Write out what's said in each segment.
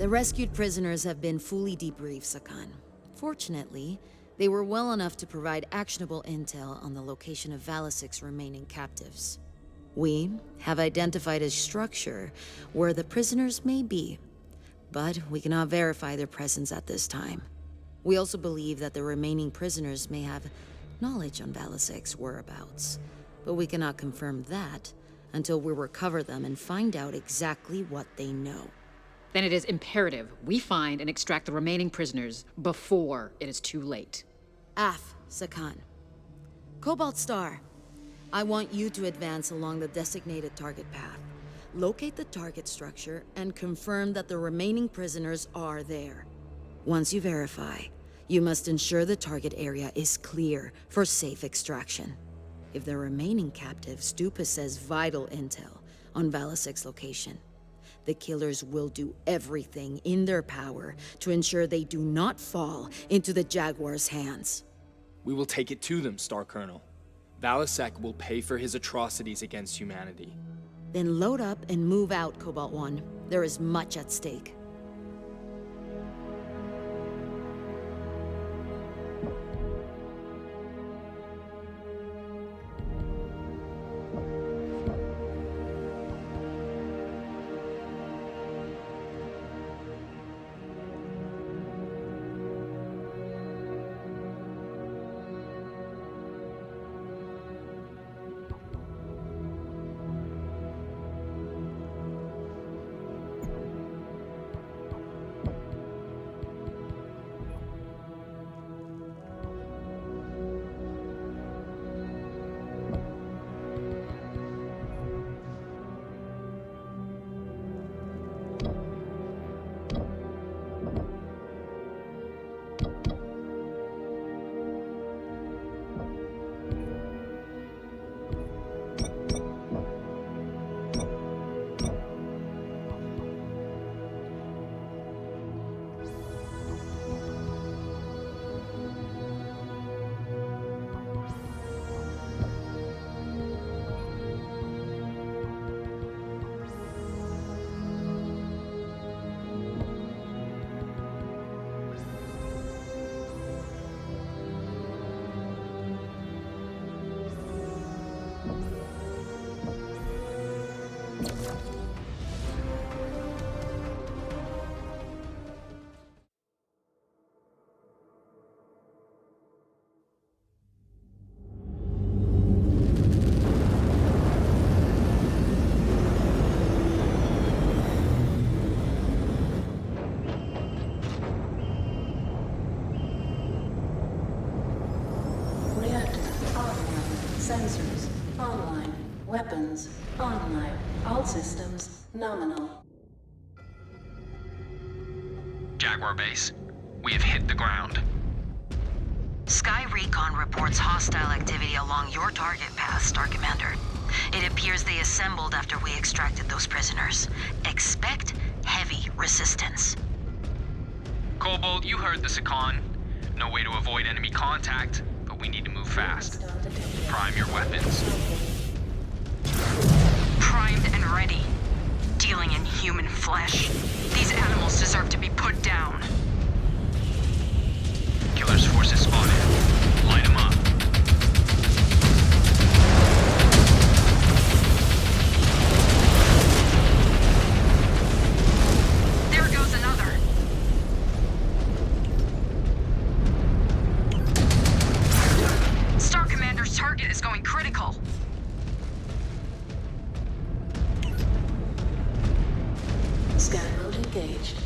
The rescued prisoners have been fully debriefed, Sakan. Fortunately, they were well enough to provide actionable intel on the location of Valisic's remaining captives. We have identified a structure where the prisoners may be, but we cannot verify their presence at this time. We also believe that the remaining prisoners may have knowledge on Valisic's whereabouts, but we cannot confirm that until we recover them and find out exactly what they know. Then it is imperative we find and extract the remaining prisoners before it is too late. Sakan. Cobalt Star, I want you to advance along the designated target path. Locate the target structure and confirm that the remaining prisoners are there. Once you verify, you must ensure the target area is clear for safe extraction. If the remaining captives do possess vital intel on Valisic's location, the killers will do everything in their power to ensure they do not fall into the Jaguar's hands. We will take it to them, Star Colonel. Valisec will pay for his atrocities against humanity. Then load up and move out, Cobalt 1. There is much at stake. Sensors online. Weapons online. All systems nominal. Jaguar base, we have hit the ground. Sky Recon reports hostile activity along your target path, Star Commander. It appears they assembled after we extracted those prisoners. Expect heavy resistance. Cobalt, you heard the Sakan. No way to avoid enemy contact, but we need to move fast. Prime your weapons. Primed and ready. Dealing in human flesh. These animals deserve to be put down. Killer's forces spotted. Light them up. There goes another. Star Commander's target is going critical. Scan mode engaged.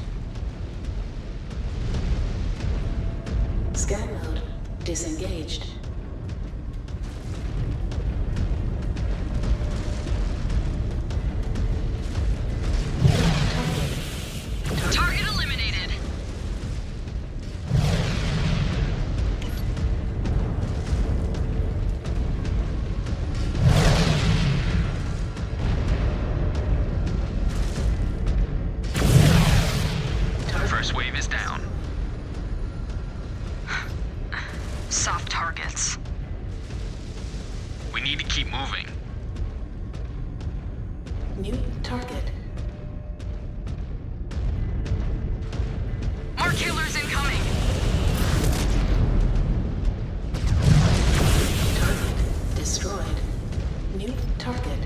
Scan mode disengaged. Target eliminated. First wave is down. Soft targets. We need to keep moving. New target. killers incoming! Target destroyed. New target.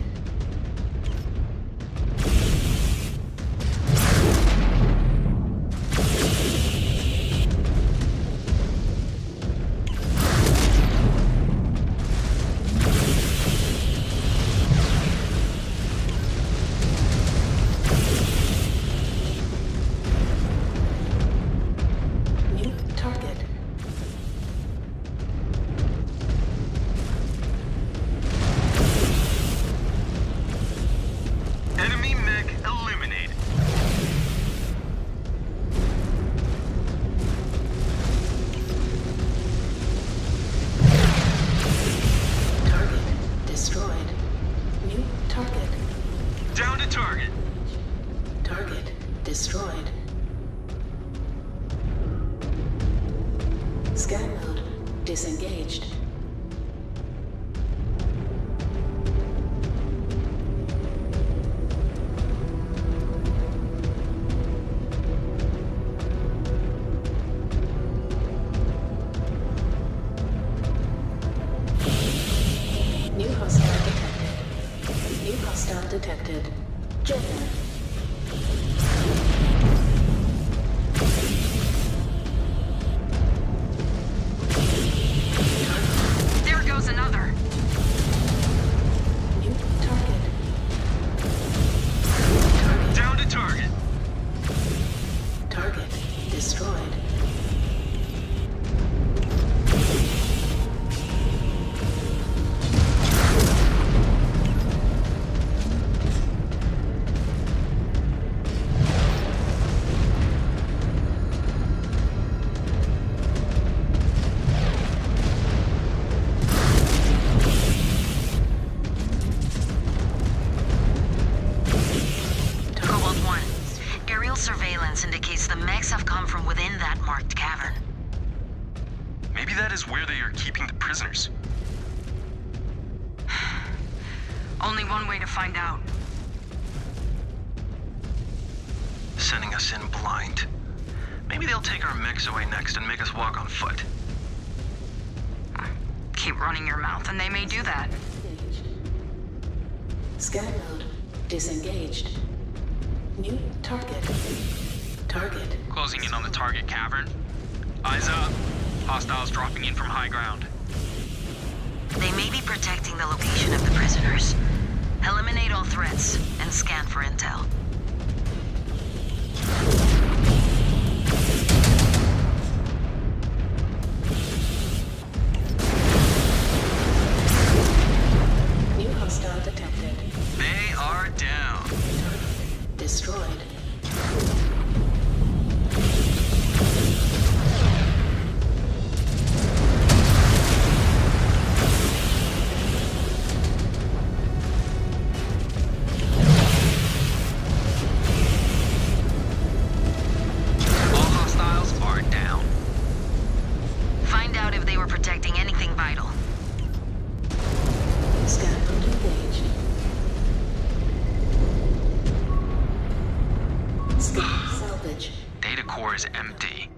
New target. Enemy mech eliminated. Target destroyed. New target. Down to target. Target destroyed. Scan mode disengaged. New hostile detected. New hostile detected. Jetman. There goes another! New target. Down to target. Target destroyed. Cobalt 1. Aerial surveillance indicates the mechs have come from within that marked cavern. Maybe that is where they are keeping the prisoners. Only one way to find out. Sending us in blind. Maybe they'll take our mechs away next and make us walk on foot. Keep running your mouth and they may do that. Engaged. Scan mode disengaged. New target. Target. Closing in on the target cavern. Eyes up. Hostiles dropping in from high ground. They may be protecting the location of the prisoners. Eliminate all threats and scan for intel. New hostile detected. They are down. Target destroyed. All hostiles are down. Find out if they were protecting anything vital. Scan mode engaged. Scan salvage. Data core is empty.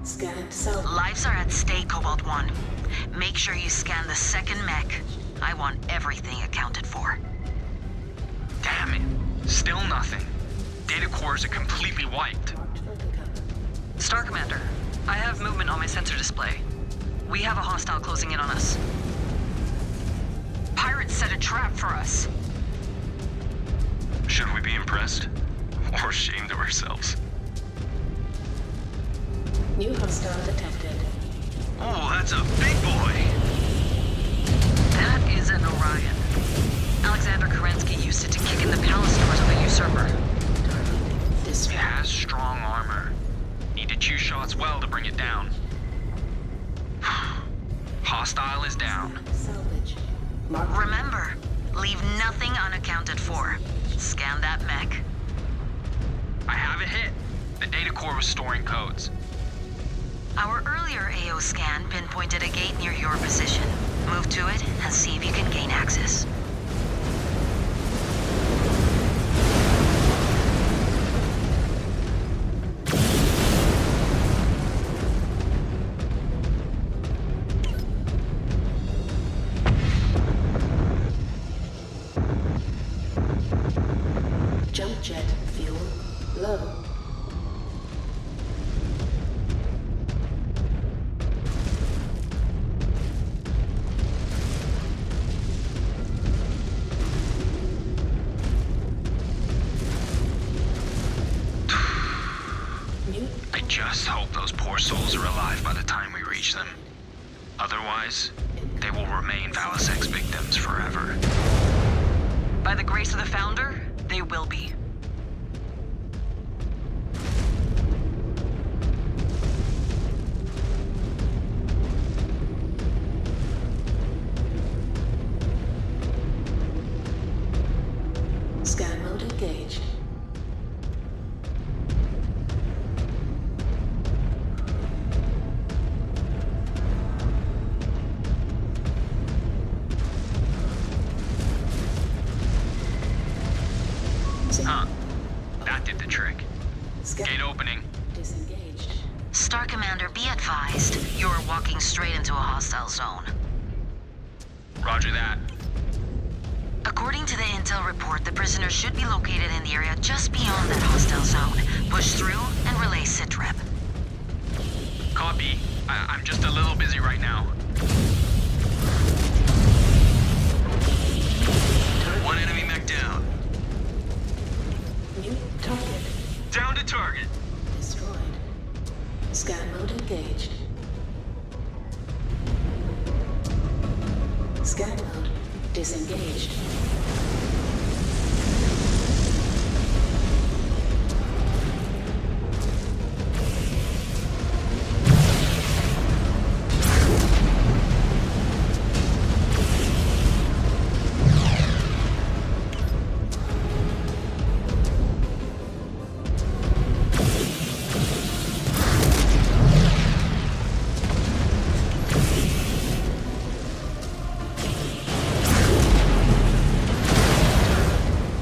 Scan salvage. Lives are at stake, Cobalt 1. Make sure you scan the second mech. I want everything accounted for. Damn it. Still nothing. Data cores are completely wiped. Star Commander, I have movement on my sensor display. We have a hostile closing in on us. Pirates set a trap for us. Should we be impressed? Or ashamed of ourselves? New hostile detected. Oh, that's a big boy! That is an Orion. Alexander Kerensky used it to kick in the palace doors of a usurper. Target It destroyed. has strong armor. Need to choose shots well to bring it down. Hostile is down. Salvage. Mark. Remember, leave nothing unaccounted for. Scan that mech. I have it hit. The data core was storing codes. Our earlier AO scan pinpointed a gate near your position. Move to it and see if you can gain access. Jet fuel low. I just hope those poor souls are alive by the time we reach them. Otherwise, they will remain Valisek's victims forever. By the grace of the Founder, they will be. Scan mode engaged. Huh. That did the trick. Scan Gate opening. disengaged. Star Commander, be advised. You're walking straight into a hostile zone. Roger that. According to the intel report, the prisoner should be located in the area just beyond that hostile zone. Push through and relay sitrep. Copy. I'm just a little busy right now. One enemy mech down. New target Down to target. destroyed. Scan mode engaged. Scan mode disengaged.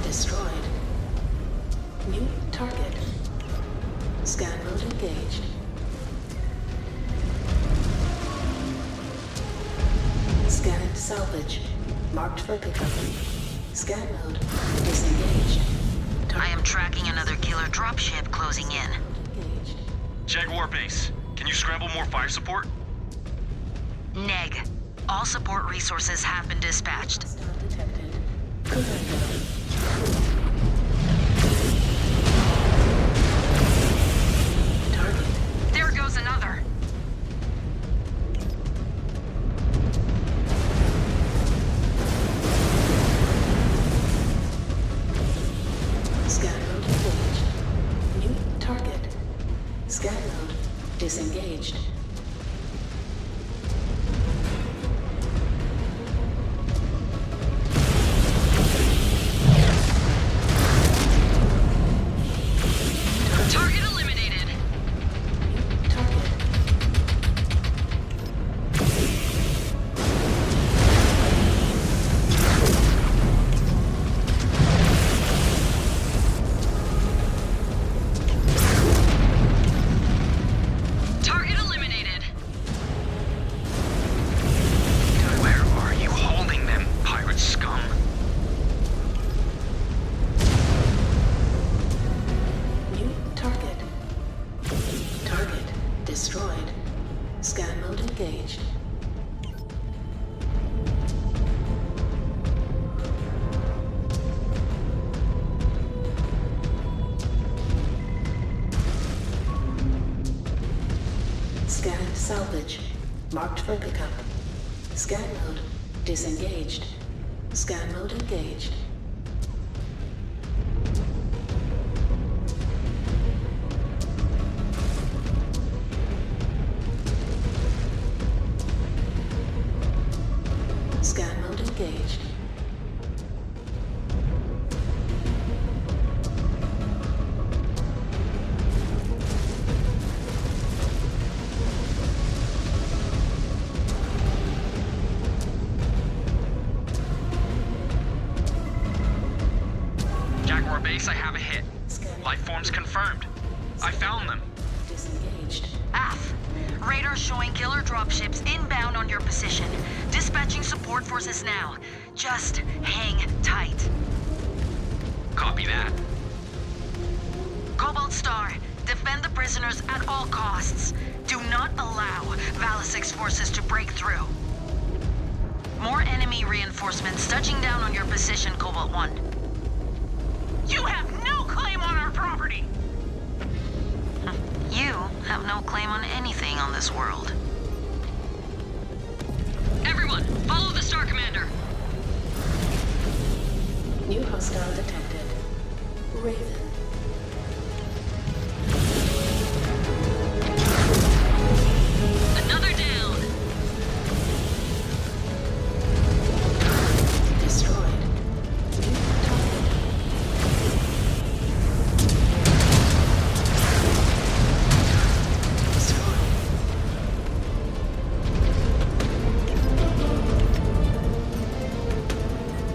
Destroyed. New target. Scan mode engaged. Scan salvage. Marked for pickup. Scan mode disengaged. I am tracking another killer dropship closing in. Engaged. Jaguar base. Can you scramble more fire support? Neg. All support resources have been dispatched. Star detected. Corrected. Target. There goes another. Scan mode engaged. New target. Scan mode disengaged. Target eliminated. Target. Target eliminated. Where are you holding them, pirate scum? New target. Target destroyed. Scan mode engaged. Scan salvage. Marked for pickup. Scan mode disengaged. Scan mode engaged. Scan mode engaged. Jaguar base, I have a hit. Scan Life forms confirmed. I found them. disengaged. AF. Radar showing killer dropships inbound on your position. Dispatching support forces now. Just hang tight. Copy that. Cobalt Star, defend the prisoners at all costs. Do not allow Valisic's forces to break through. More enemy reinforcements touching down on your position, Cobalt 1. You have no claim on our property! You have no claim on anything on this world. Everyone, follow the Star Commander. New hostile detected. Raven. Another down. Destroyed. New target. Destroyed.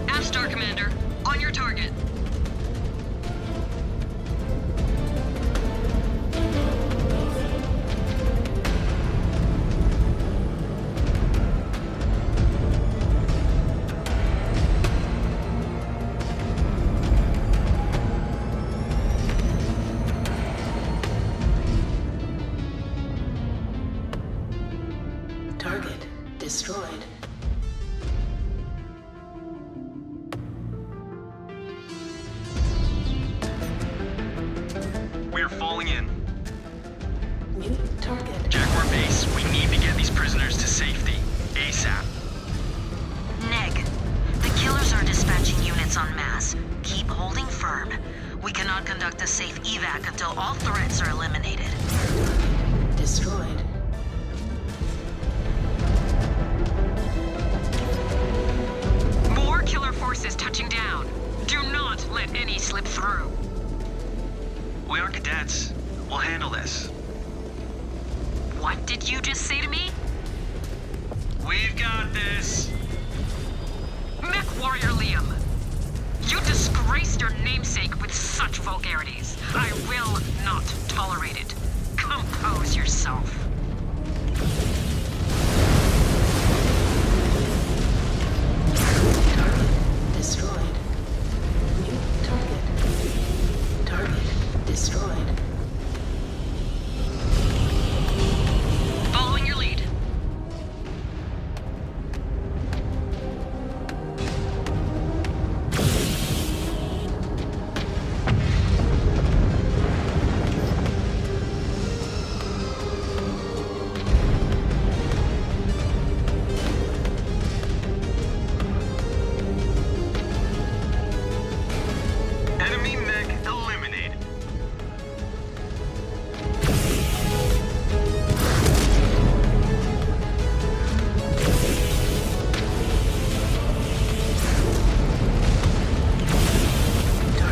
Aft Star Commander, on your target. Target destroyed. We're falling in. New target. Jaguar Base, we need to get these prisoners to safety. ASAP. Neg, the killers are dispatching units en masse. Keep holding firm. We cannot conduct a safe evac until all threats are eliminated. Destroyed. More killer forces touching down. Do not let any slip through. We are cadets. We'll handle this. What did you just say to me? We've got this. Mech Warrior Liam, you disgraced your namesake with such vulgarities. I will not tolerate it. Compose yourself. Target destroyed. New target. Target destroyed. Following your lead. Enemy mech eliminated.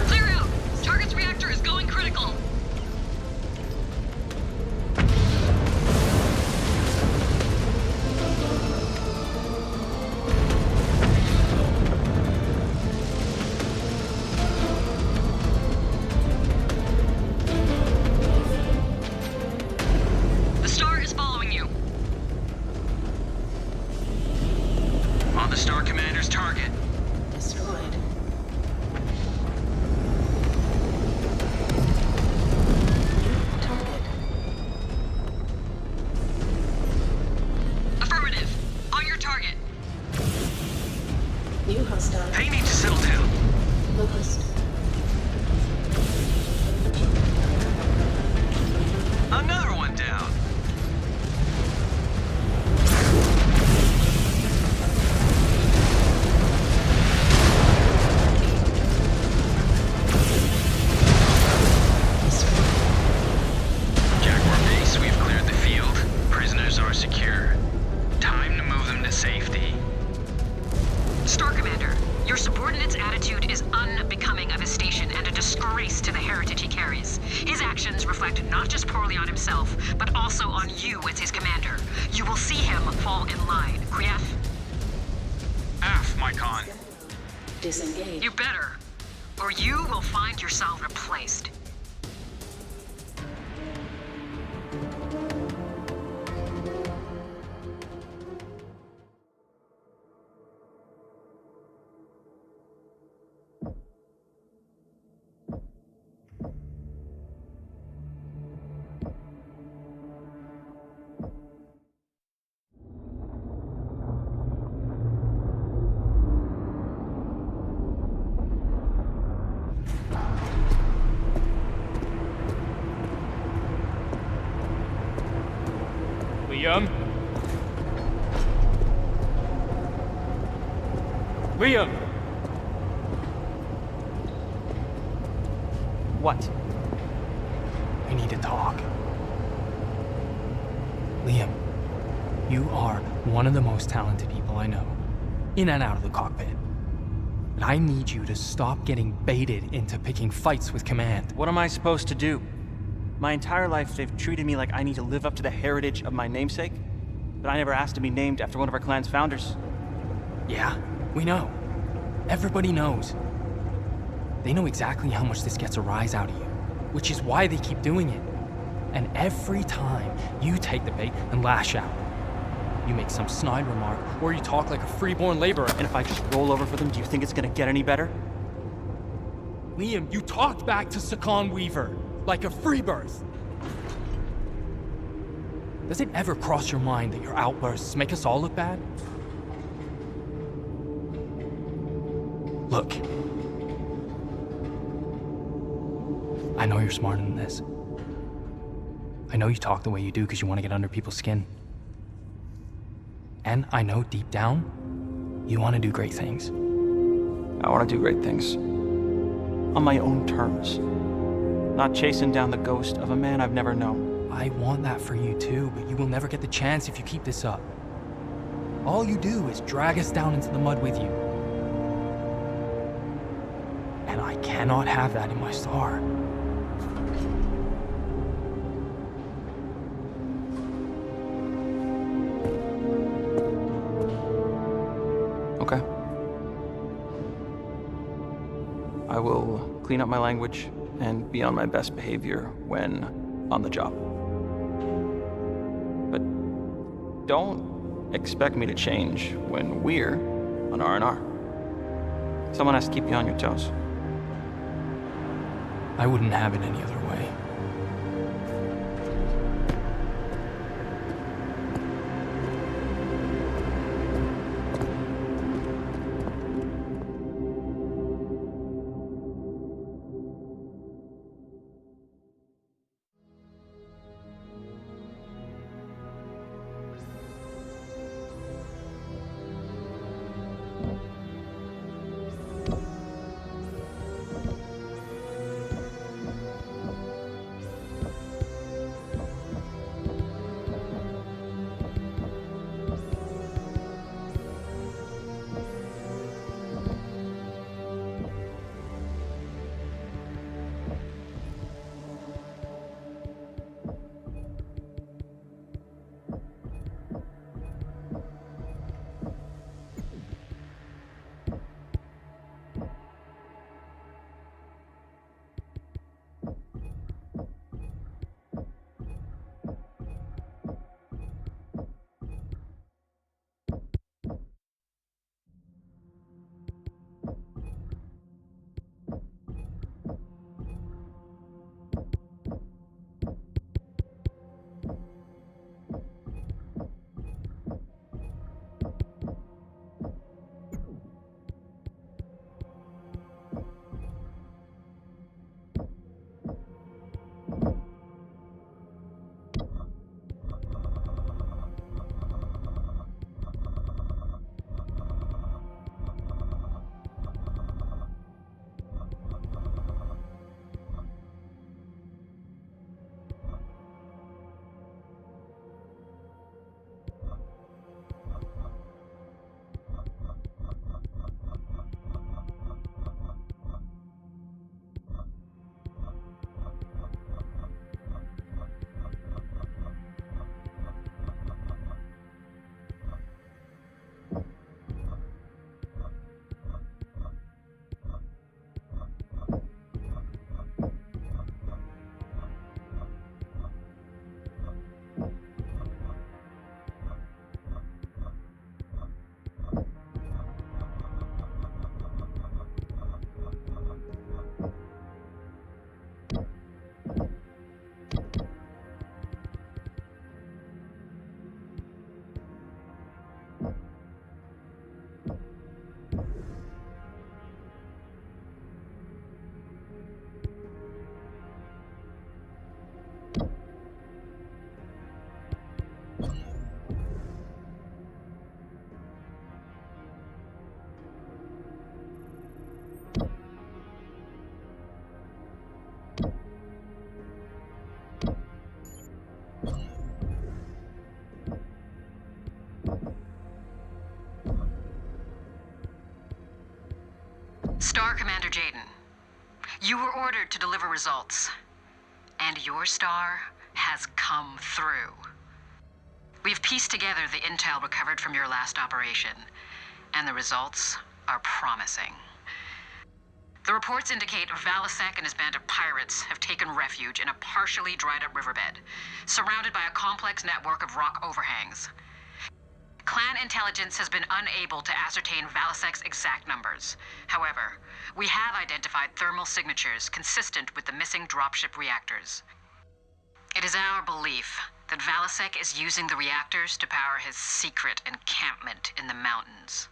Clear out! Target's reactor is going critical. The Star is following you. On the Star Commander's target. Destroyed. New target. Affirmative. On your target. New hostile. They need to settle down. Locust. Another one down. Jaguar Base, we've cleared the field. Prisoners are secure. Time to move them to safety. Star Commander, your subordinate's attitude is unbecoming of his station and a disgrace to the heritage he carries. His actions reflect not just poorly on himself, but also on you as his commander. You will see him fall in line. Krief, AF, my con. Disengage. you better, or you will find yourself replaced. Liam! Liam! What? We need to talk. Liam, you are one of the most talented people I know, in and out of the cockpit. But I need you to stop getting baited into picking fights with command. What am I supposed to do? My entire life, they've treated me like I need to live up to the heritage of my namesake, but I never asked to be named after one of our clan's founders. Yeah, we know. Everybody knows. They know exactly how much this gets a rise out of you, which is why they keep doing it. And every time you take the bait and lash out, you make some snide remark, or you talk like a freeborn laborer. And if I just roll over for them, do you think it's gonna get any better? Liam, you talked back to Sakan Weaver like a free birth. Does it ever cross your mind that your outbursts make us all look bad? Look. I know you're smarter than this. I know you talk the way you do because you want to get under people's skin. And I know deep down, you want to do great things. I want to do great things. On my own terms. Not chasing down the ghost of a man I've never known. I want that for you too, but you will never get the chance if you keep this up. All you do is drag us down into the mud with you. And I cannot have that in my star. Okay. I will clean up my language and be on my best behavior when on the job. But don't expect me to change when we're on R&R. Someone has to keep you on your toes. I wouldn't have it any other way. Star Commander Jaden, you were ordered to deliver results, and your star has come through. We've pieced together the intel recovered from your last operation, and the results are promising. The reports indicate Valasek and his band of pirates have taken refuge in a partially dried-up riverbed, surrounded by a complex network of rock overhangs. Clan intelligence has been unable to ascertain Valasek's exact numbers. However, we have identified thermal signatures consistent with the missing dropship reactors. It is our belief that Valasek is using the reactors to power his secret encampment in the mountains.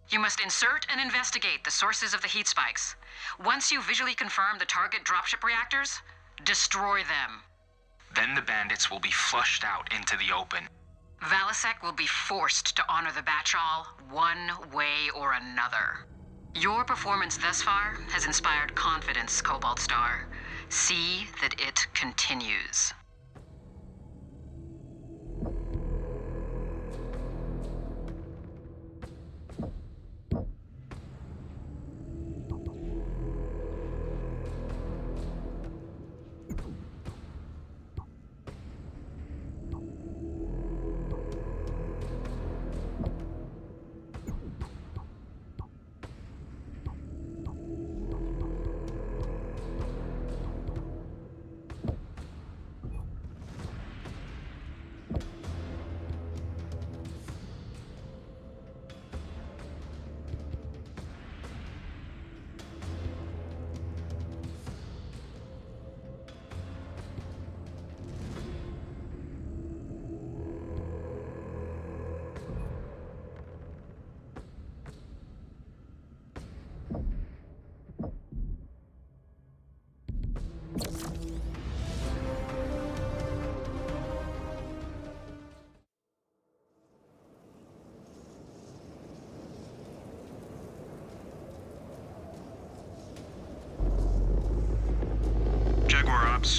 You must insert and investigate the sources of the heat spikes. Once you visually confirm the target dropship reactors, destroy them. Then the bandits will be flushed out into the open. Valasek will be forced to honor the Batchal one way or another. Your performance thus far has inspired confidence, Cobalt Star. See that it continues.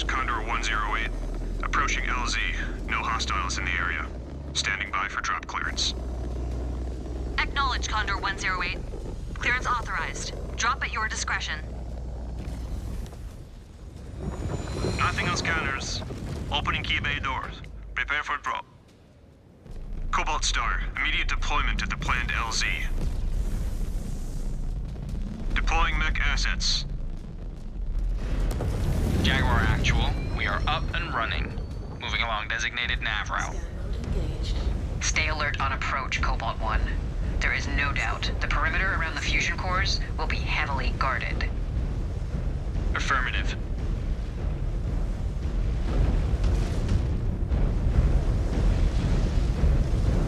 Condor 108. Approaching LZ. No hostiles in the area. Standing by for drop clearance. Acknowledge, Condor 108. Clearance authorized. Drop at your discretion. Nothing on scanners. Opening key bay doors. Prepare for drop. Cobalt Star, immediate deployment to the planned LZ. Deploying mech assets. Jaguar Actual, we are up and running. Moving along designated nav route. Stay alert on approach, Cobalt 1. There is no doubt the perimeter around the fusion cores will be heavily guarded. Affirmative.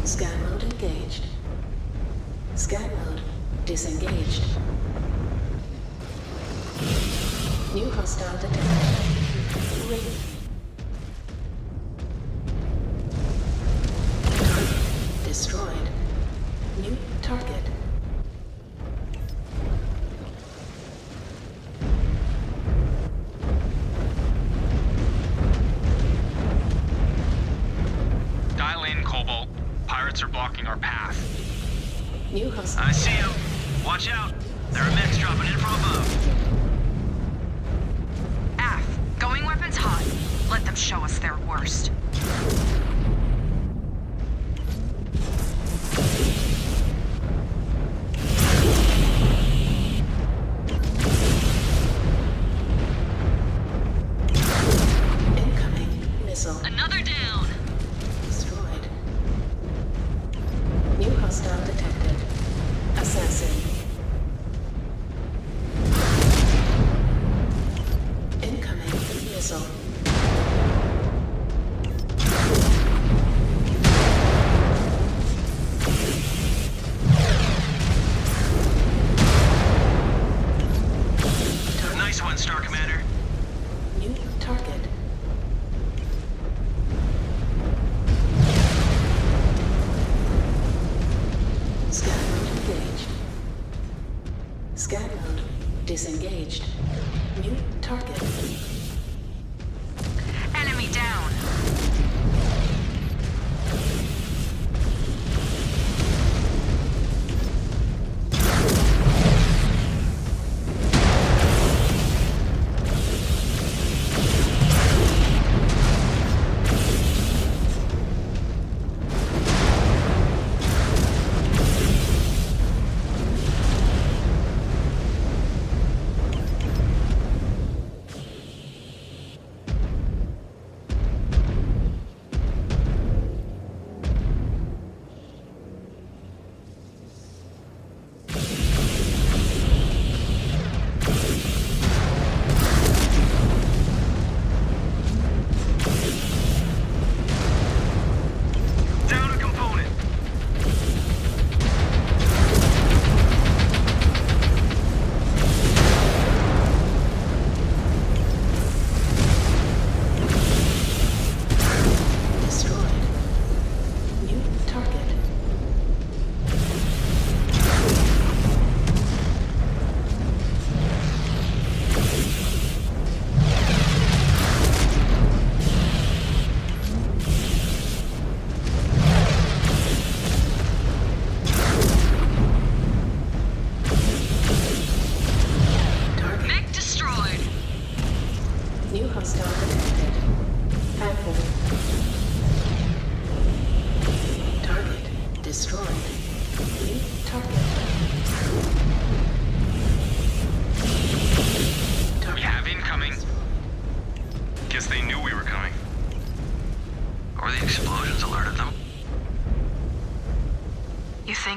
Scan mode engaged. Scan mode disengaged. New hostile detected. Ready. Target destroyed. New target. Dial in, Cobalt. Pirates are blocking our path. New hostile. I see him. Watch out. There are mechs dropping in from above. Going weapons hot. Let them show us their worst. Incoming missile. Another down! Destroyed. New hostile detected. Assassin. Incoming missile. Nice one, Star Commander. New target. Scan mode engaged. Scan mode disengaged. New target. Enemy down.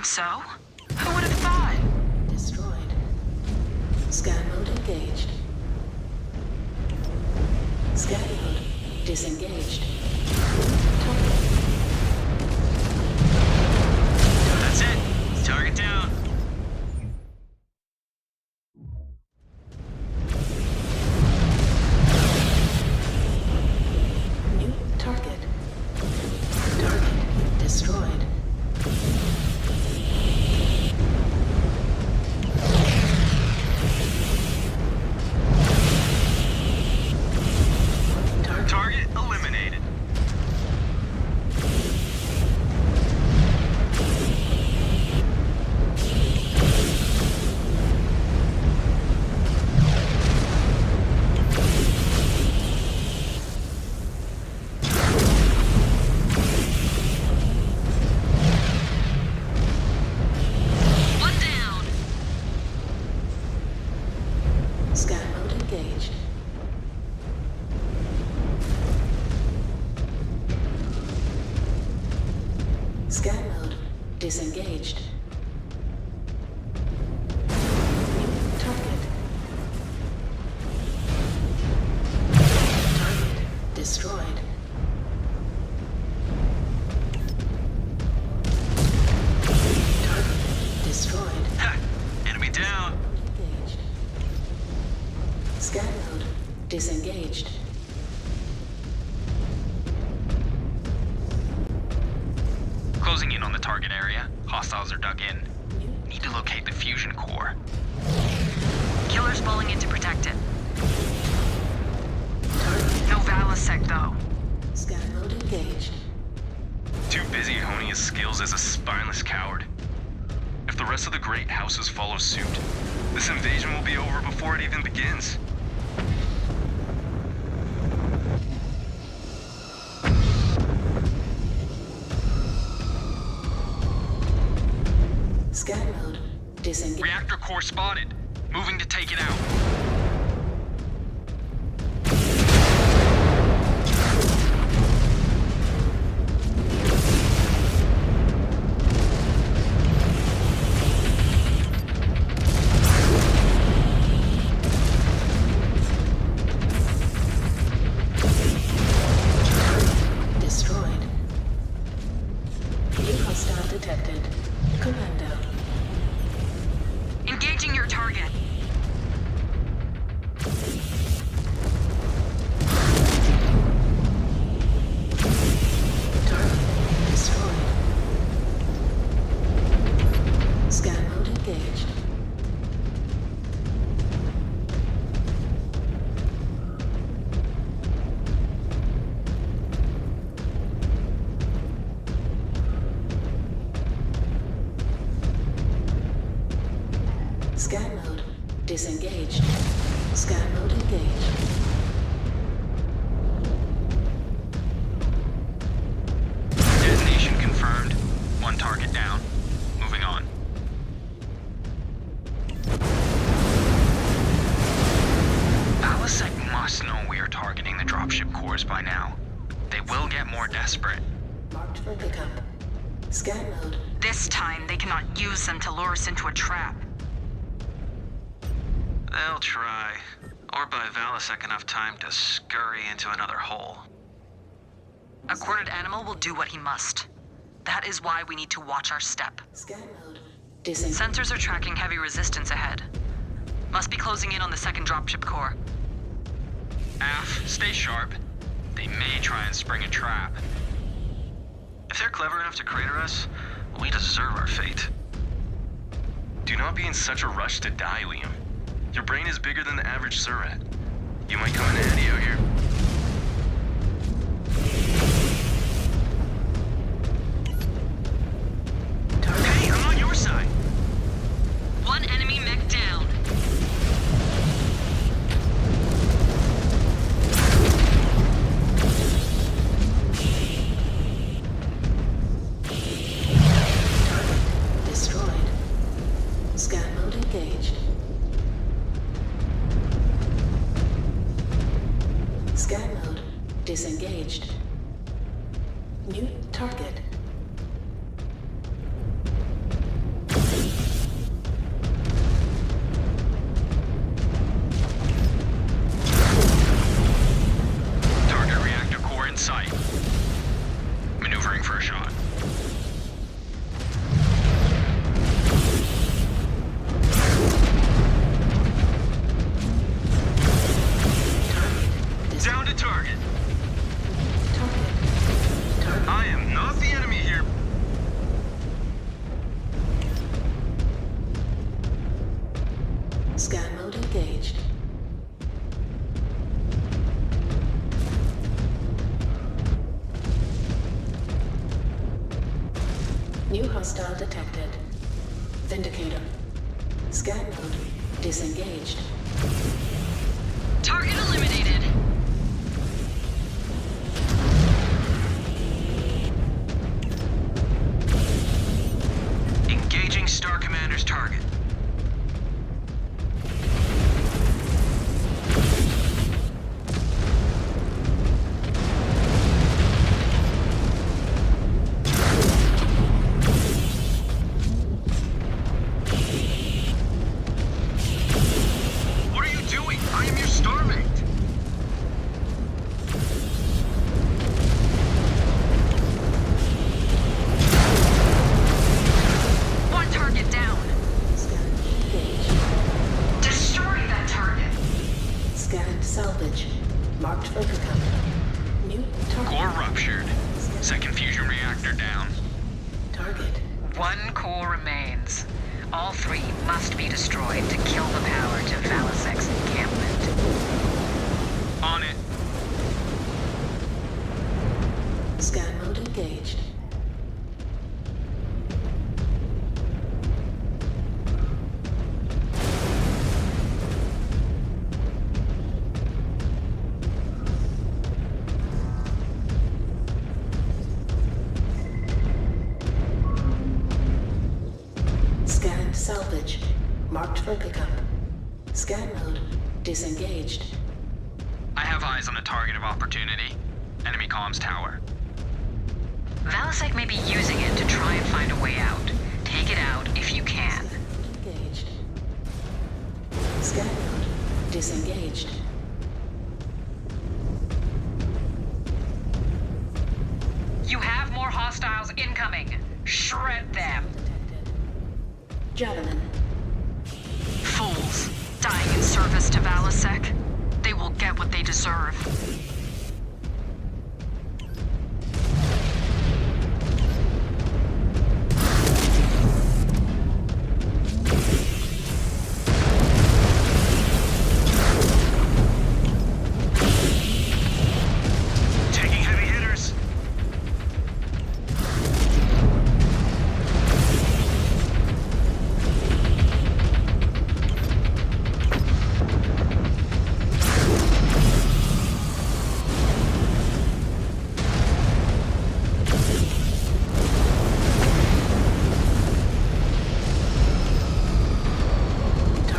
think so? Who would have thought? Destroyed. Scan mode engaged. Scan mode disengaged. Target. That's it. Target down. New target. Target destroyed. Target eliminated. One down. Scan mode engaged. Scan mode disengaged. New target. Target destroyed. Target destroyed. Ha! Enemy down. Engaged. Scan mode disengaged. Closing in on the target area. Hostiles are dug in. Need to locate the fusion core. Killer's falling in to protect it. No Valasek, though. Scan mode engaged. Too busy honing his skills as a spineless coward. If the rest of the great houses follow suit, this invasion will be over before it even begins. Scan mode disengaged. Reactor core spotted. Moving to take it out. Destroyed. New hostile detected. Commando. Engaging your target. Target destroyed. Scan mode engaged. Scan mode disengaged. Scan mode engaged. Detonation confirmed. One target down. Moving on. Valasek must know we are targeting the dropship cores by now. They will get more desperate. Marked for pickup. Scan mode. This time, they cannot use them to lure us into a trap. They'll try. Or buy Valasek enough time to scurry into another hole. A cornered animal will do what he must. That is why we need to watch our step. Scan mode disengaged. Sensors are tracking heavy resistance ahead. Must be closing in on the second dropship core. Af, stay sharp. They may try and spring a trap. If they're clever enough to crater us, we deserve our fate. Do not be in such a rush to die, Liam. Your brain is bigger than the average Surat. You might come in handy out here. Hey, I'm on your side. One enemy mech down. Target destroyed. Scan mode engaged. Scan mode disengaged. New target. Scan mode engaged. New hostile detected. Vindicator. Scan mode disengaged. Target eliminated. Engaging Star Commander's target. What are you doing? I am your starmate. One target down. Scan engaged. Destroy that target. Scan salvage. Marked for pickup. New target. Core ruptured. Second fusion reactor down. Target. One core remains. All three must be destroyed to kill the power to Valisek's encampment. On it. Scan mode engaged. Scan salvage. Marked for pickup. Scan mode disengaged. I have eyes on the target of opportunity. Enemy comms tower. Valisek may be using it to try and find a way out. Take it out if you can. Engaged. Scan mode disengaged. You have more hostiles incoming. Shred them. Detected. Javelin. Fools. Dying in service to Valisek. They will get what they deserve. Taking heavy hitters.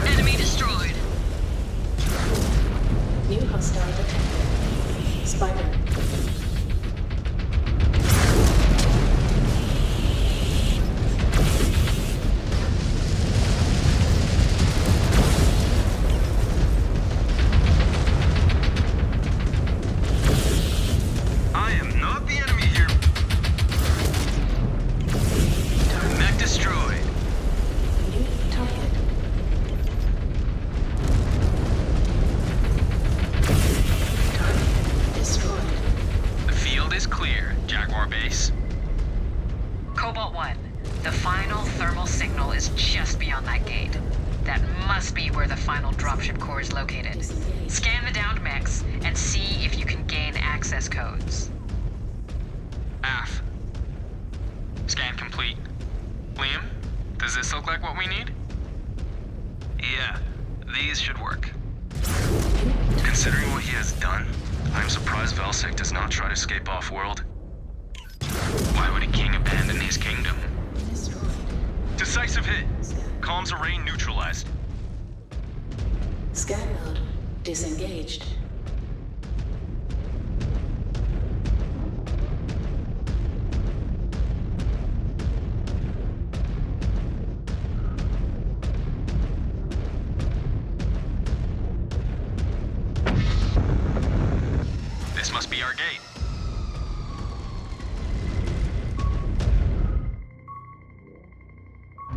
Enemy destroyed. New hostile detected. Spider. I am not the enemy here. Mech destroyed. New target. Target destroyed. The field is clear, Jaguar base. Cobalt 1, the final thermal signal is just beyond that gate. That must be where the final dropship core is located. Scan the downed mechs and see if you can gain access codes. AF. Scan complete. Liam, does this look like what we need? Yeah, these should work. Considering what he has done, I'm surprised Valisek does not try to escape off-world. Why would a king abandon his kingdom? Destroyed. Decisive hit. Comms array neutralized. Scan mode disengaged. This must be our gate.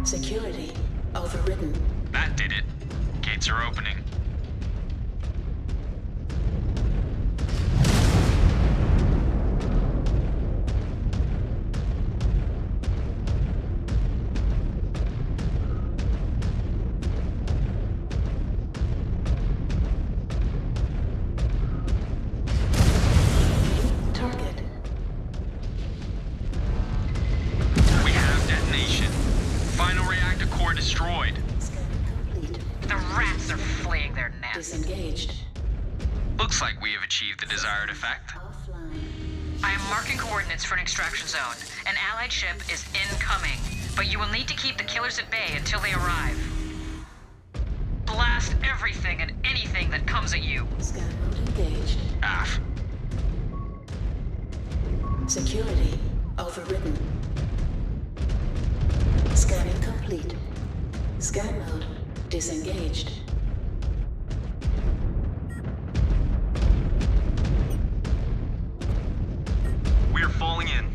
Security overridden. That did it. Gates are opening. The rats are fleeing their nest. Disengaged. Looks like we have achieved the desired effect. Offline. I am marking coordinates for an extraction zone. An allied ship is incoming, but you will need to keep the killers at bay until they arrive. Blast everything and anything that comes at you. Scan mode engaged. Af. Security overridden. Scanning complete. Scan mode disengaged. We're falling in.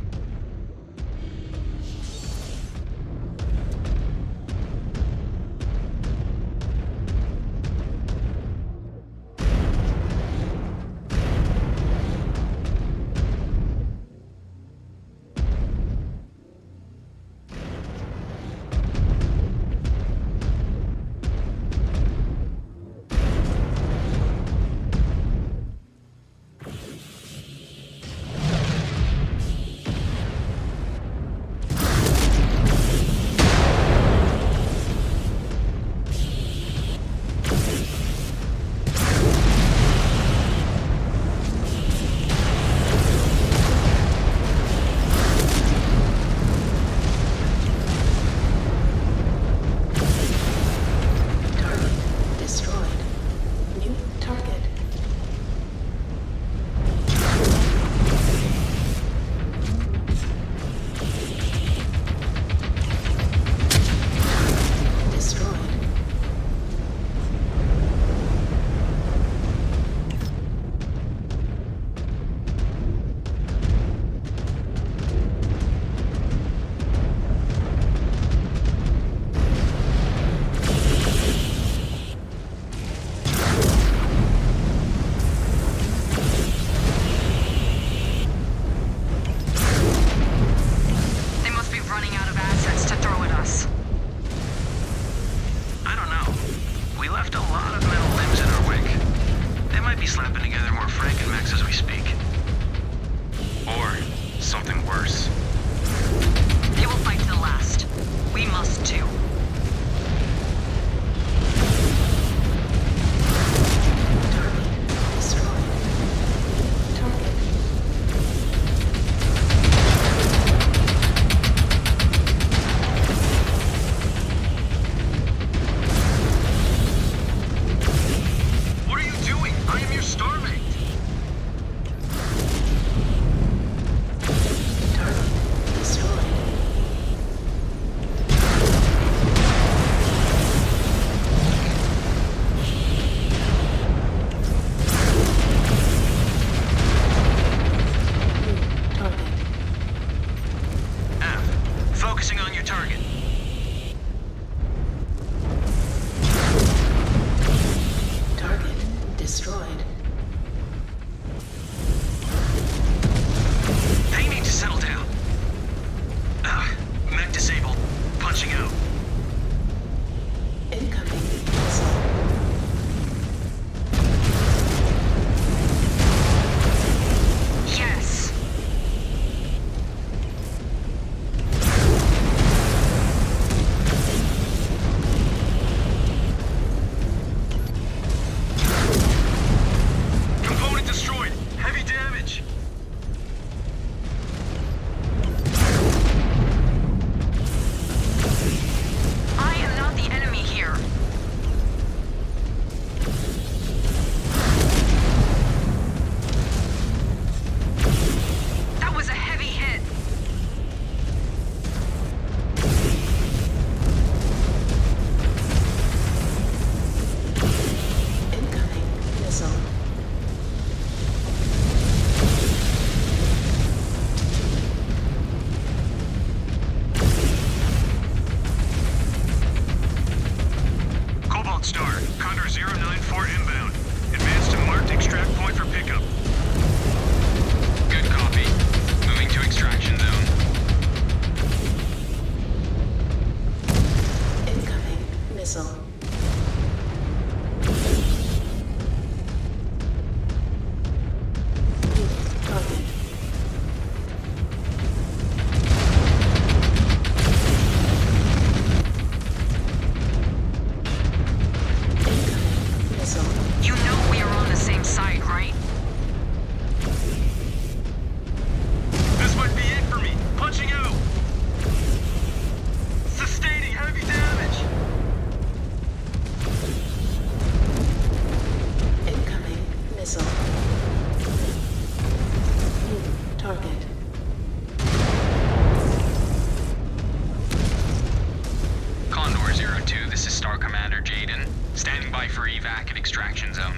Jaden. Standing by for evac at extraction zone.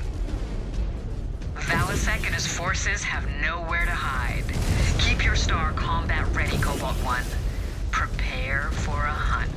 Valisek and his forces have nowhere to hide. Keep your star combat ready, Cobalt 1. Prepare for a hunt.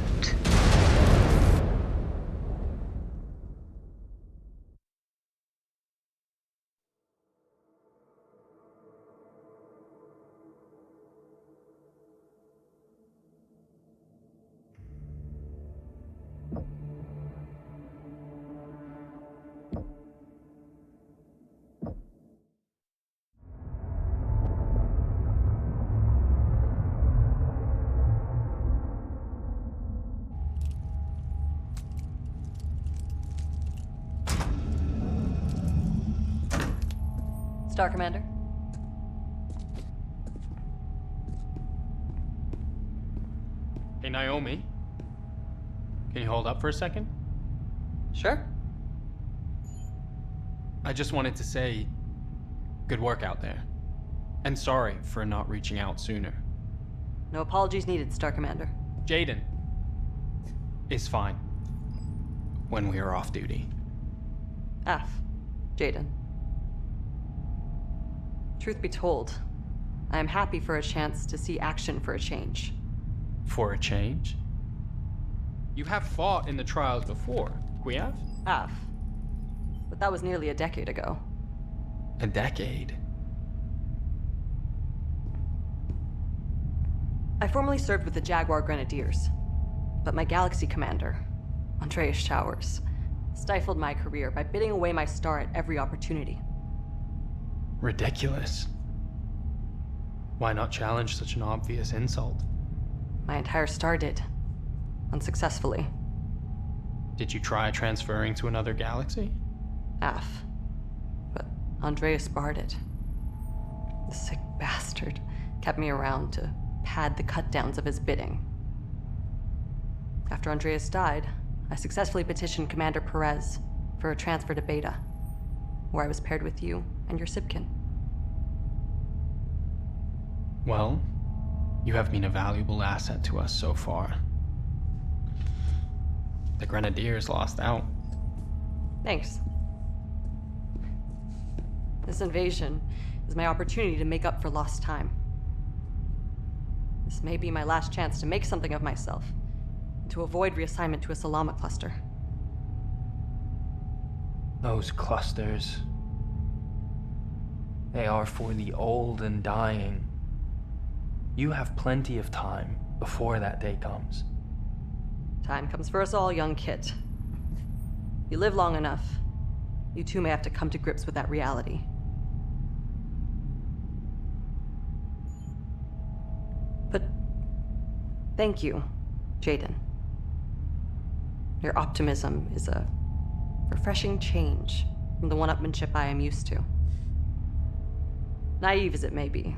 Star Commander? Hey, Naomi. Can you hold up for a second? Sure. I just wanted to say, good work out there. And sorry for not reaching out sooner. No apologies needed, Star Commander. Jaden is fine when we are off duty. F. Jaden. Truth be told, I am happy for a chance to see action for a change. For a change? You have fought in the trials before, Guiav? F. But that was nearly a decade ago. A decade? I formerly served with the Jaguar Grenadiers, but my Galaxy commander, Andreas Showers, stifled my career by bidding away my star at every opportunity. Ridiculous. Why not challenge such an obvious insult? My entire star did. Unsuccessfully. Did you try transferring to another galaxy? F. But Andreas barred it. The sick bastard kept me around to pad the cut-downs of his bidding. After Andreas died, I successfully petitioned Commander Perez for a transfer to Beta, where I was paired with you and your Sibkin. Well, you have been a valuable asset to us so far. The Grenadiers lost out. Thanks. This invasion is my opportunity to make up for lost time. This may be my last chance to make something of myself, and to avoid reassignment to a Salama cluster. Those clusters. They are for the old and dying. You have plenty of time before that day comes. Time comes for us all, young Kit. If you live long enough, you too may have to come to grips with that reality. But thank you, Jaden. Your optimism is a refreshing change from the one-upmanship I am used to. Naive as it may be,